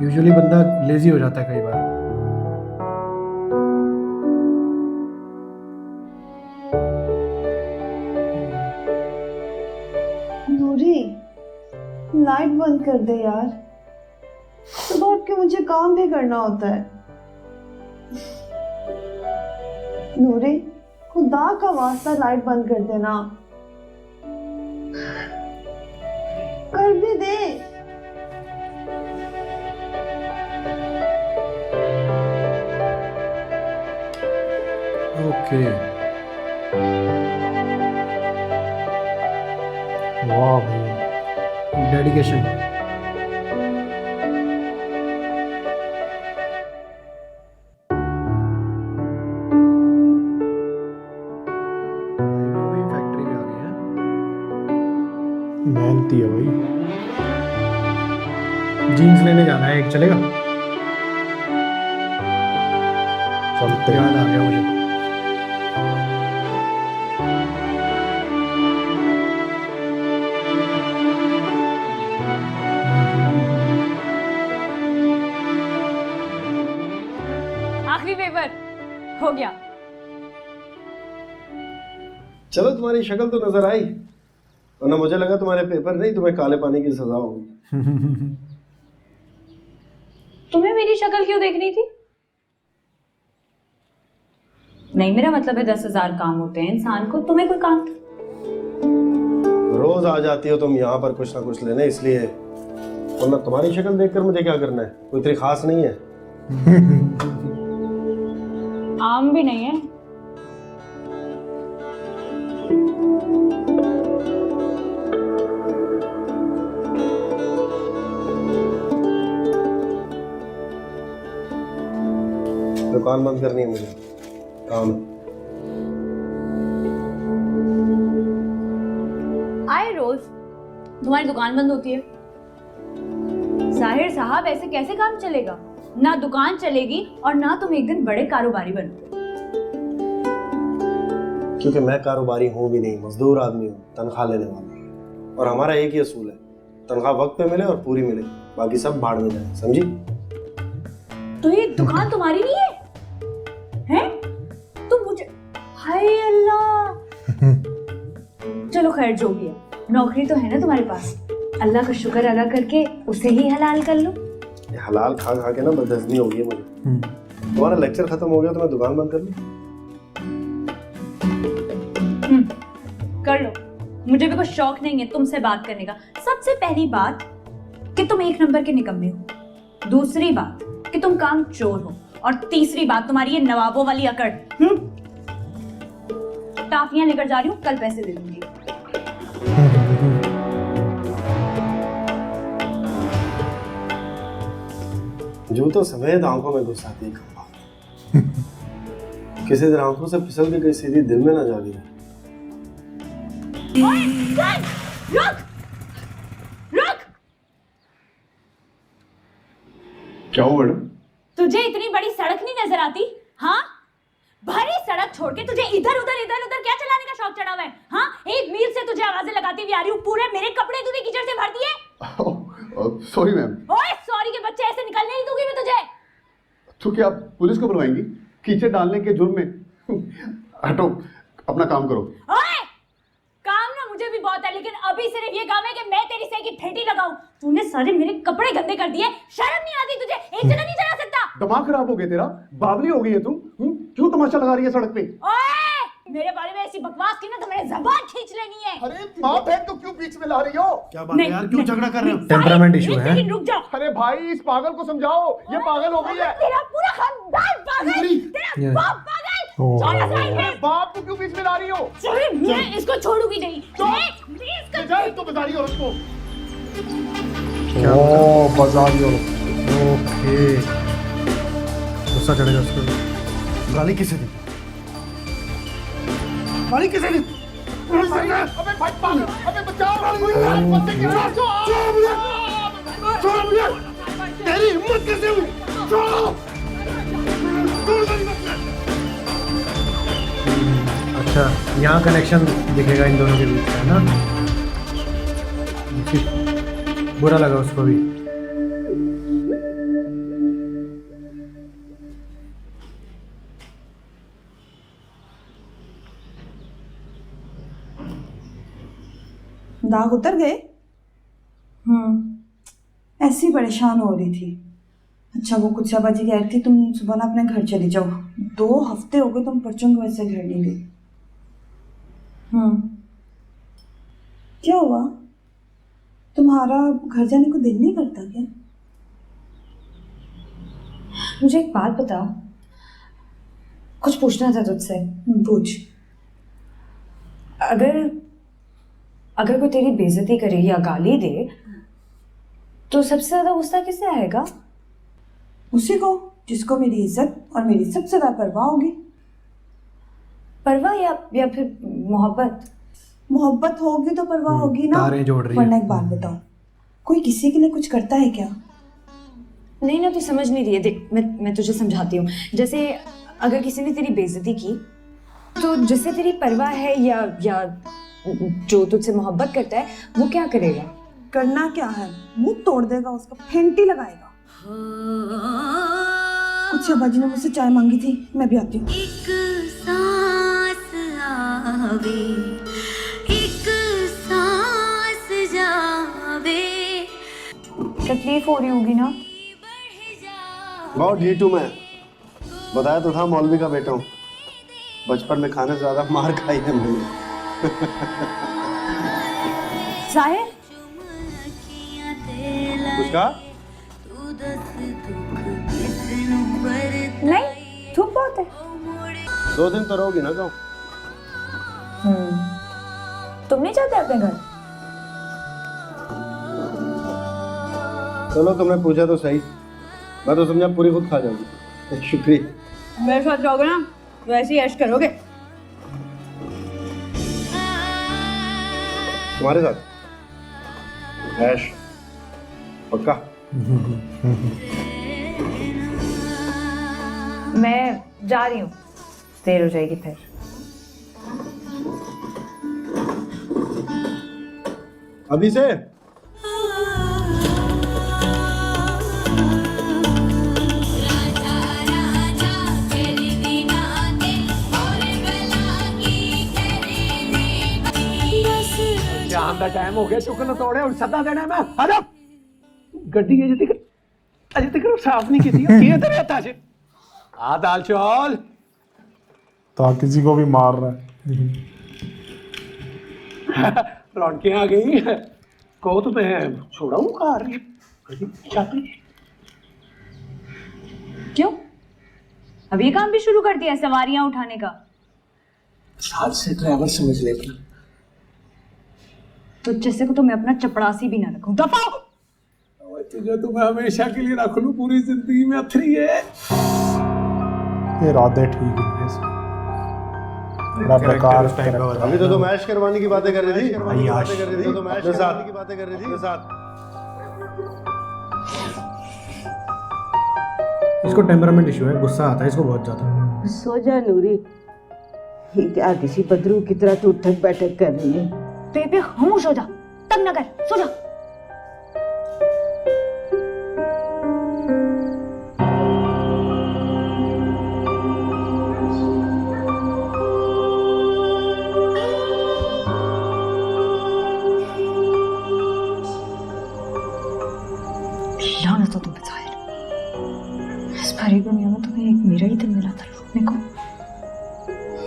Usually बंदा lazy हो जाता है कई बार। नूरी, लाइट बंद कर दे यार, सुबह उठ के मुझे काम भी करना होता है। नूरी, खुदा का वास्ता लाइट बंद कर देना, कर भी दे। ओके, वाह भाई, डेडिकेशन। फैक्ट्री में आ गई है, मेहनती है भाई। जीन्स लेने जाना है, एक चलेगा? चलते याद आ गया मुझे। आखिरी पेपर हो गया। चलो, तुम्हारी शक्ल तो नजर आई, वरना मुझे लगा तुम्हारे पेपर नहीं, तुम्हें काले पानी की सजा होगी। तुम्हें मेरी शक्ल क्यों देखनी थी? नहीं, मेरा मतलब है 10,000 काम होते हैं इंसान को, तुम्हें कोई काम था? रोज आ जाती हो तुम यहाँ पर कुछ ना कुछ लेने, इसलिए, वरना तुम्हारी शक्ल देखकर मुझे क्या करना है, कोई इतनी खास नहीं है। आम भी नहीं है। दुकान बंद करनी है मुझे, काम है। आए रोज तुम्हारी दुकान बंद होती है? जाहिर साहब, ऐसे कैसे काम चलेगा? ना दुकान चलेगी और ना तुम एक दिन बड़े कारोबारी बनोगे। क्योंकि मैं कारोबारी हूँ भी नहीं, मजदूर आदमी हूँ, तनख्वाह लेने वाला। और हमारा एक ही असूल है, तनख्वाह वक्त पे मिले और पूरी मिले, बाकी सब भाड़ में जाए, समझी? तो ये दुकान तुम्हारी नहीं है? हैं? तुम मुझे, हाय अल्लाह। चलो खैर, जो भी है, नौकरी तो है ना तुम्हारे पास, अल्लाह का शुक्र अदा करके उसे ही हलाल कर लो। ये हलाल खा खा के ना बदहजमी हो गई है मुझे। तुम्हारा लेक्चर खत्म हो गया तो मैं दुकान बंद कर लूं? कर लो, मुझे भी कुछ शौक नहीं है तुमसे बात करने का। सबसे पहली बात कि तुम एक नंबर के निकम्मे हो, दूसरी बात कि तुम काम चोर हो, और तीसरी बात तुम्हारी ये नवाबों वाली अकड़। टाफियां लेकर जा रही हूँ, कल पैसे दे दूंगी। जूतों समेत आंखों में घुसाती है खंबा। किसी दिन आंखों से फिसल के कहीं सीधी दिल में ना जा रही है। रुक रुक, क्या हुआ मैडम? तुझे इतनी बड़ी सड़क नहीं नजर आती? हाँ, भरी सड़क छोड़ के तुझे इधर उधर क्या चलाने का शौक चढ़ा हुआ है? हाँ, एक मील से तुझे आवाजें लगाती हुई आ रही हूँ, पूरे मेरे कपड़े तूने कीचड़ से भर दिए। Sorry ma'am. ओए सॉरी के बच्चे, ऐसे निकलने नहीं दूंगी मैं तुझे। तो क्या आप पुलिस को बुलवाएंगी कीचड़ डालने के जुर्म में? हटो, अपना काम करो। ओए, काम ना मुझे भी बहुत है, लेकिन अभी सिर्फ ये काम है कि मैं तेरी सही की ठेठी लगाऊं। तूने सारे मेरे कपड़े गंदे कर दिए, शर्म नहीं आती तुझे? एक जगह नहीं चला सकता? दिमाग खराब हो गया तेरा? बावली हो गई है तू? क्यों तमाशा लगा रही है सड़क पे? ओए, मेरे बारे में ऐसी बकवास की ना तो मेरे जबान खींच लेनी है। अरे माँ बहन तो क्यों बीच में ला रही हो? क्या बात है यार, क्यों झगड़ा कर रहे हो? टेम्परामेंट इशू है। लेकिन रुक जाओ। अरे भाई, इस पागल को समझाओ, ये पागल हो गई है। तेरा पूरा खानदान पागल, तेरा बाप पागल। छोड़ो साइड में। बाप को क्यों बीच में ला रही हो? चल, मैं इसको छोड़ूंगी नहीं। मैं जा इसको बता रही हो उसको। ओ, बाजारी और ओके, गुस्सा चढ़ेगा उसको। गाली किसे दी? गाली किसे दी? अबे भाई पागल, अबे बचाओ, कोई हाथ मत दे, छोड़ मुझे। तेरी हिम्मत कैसे हुई? छोड़ो। अच्छा, यहाँ कनेक्शन दिखेगा इन दोनों के बीच में, है ना? बुरा लगा उसको भी। दाग उतर गए? ऐसी परेशान हो रही थी। अच्छा वो कुछ बाजी कह रही थी तुम सुबह ना अपने घर चली जाओ, 2 हफ्ते हो गए तुम परचों की वजह से घर नहीं गई। क्या हुआ? तुम्हारा घर जाने को दिल नहीं करता क्या? मुझे एक बात बता, कुछ पूछना था तुझसे। पूछ। अगर कोई तेरी बेइज्जती करे या गाली दे तो सबसे ज्यादा गुस्सा किससे आएगा? उसी को जिसको मेरी इज्जत और मेरी सबसे ज्यादा परवाह होगी। परवाह या फिर मोहब्बत? मोहब्बत होगी तो परवाह होगी ना। तारें जोड़ रही है। वरना एक बात बताओ, कोई किसी के लिए कुछ करता है क्या? नहीं ना, तू समझ नहीं रही है। देख मैं तुझे समझाती हूँ। जैसे अगर किसी ने तेरी बेइज्जती की तो जिससे तेरी परवाह है या जो तुझसे मोहब्बत करता है वो क्या करेगा? करना क्या है, मुंह तोड़ देगा, उसका फेंटी लगाएगा। कुछ शाबाजी ने मुझसे चाय मांगी थी, मैं भी आती हूँ। एक सांस आवे, एक सांस जावे। तकलीफ हो रही होगी ना? बहुत ढीठ हूँ मैं, बताया तो था मौलवी का बेटा हूँ। बचपन में खाने से ज्यादा मार खाई है मैंने। जाहिर कुछ कहा? नहीं, धूप बहुत है। 2 दिन तो रहोगी ना गाँव? तुम नहीं चाहते अपने घर? चलो तुमने पूछा तो सही, मैं तो समझा पूरी खुद खा जाऊंगी। शुक्रिया। मेरे साथ जाओगे ना वैसे ही ऐश करोगे। तुम्हारे साथ ऐश पक्का? मैं जा रही हूँ, देर हो जाएगी फिर। अभी से? शाम का टाइम हो गया, चुकन तोड़े और सदा देना मैं। अरे गड्डी अजे तक साफ नहीं की थी। की तेरे हत्था च आ दाल चौल तो किसी को भी मार रहा है। रौनकें आ गई। कहो तो मैं छोड़ाऊं कार चाहती। क्यों? अभी काम भी शुरू कर दिया सवारियां उठाने का? साथ से ड्राइवर समझ लेती। तो जैसे को तो मैं अपना चपड़ासी भी ना रखूं। दफा हो। तुझे तो मैं हमेशा के लिए रख लूं, पूरी जिंदगी में अथरी है। ये इरादे ठीक है इसके। बड़ा बेकार उस टाइप का बता। अभी तो तुम ऐश करवाने की बातें कर रही थी। अय्याश। तो तुम ऐश करवाने की बातें कर रही थी साथ। इसको टेम्परामेंट इशू है, गुस्सा आता है इसको बहुत ज्यादा। सो जा नूरी, ये क्या किसी बदरू की तरह तू उठक बैठक कर रही है? बेबे खामोश हो जा, तंग न कर, सो जा। लानत हो तुम पे जाहिर। इस भरी दुनिया में तुम्हें एक मेरा ही दिल मिला था लूटने को।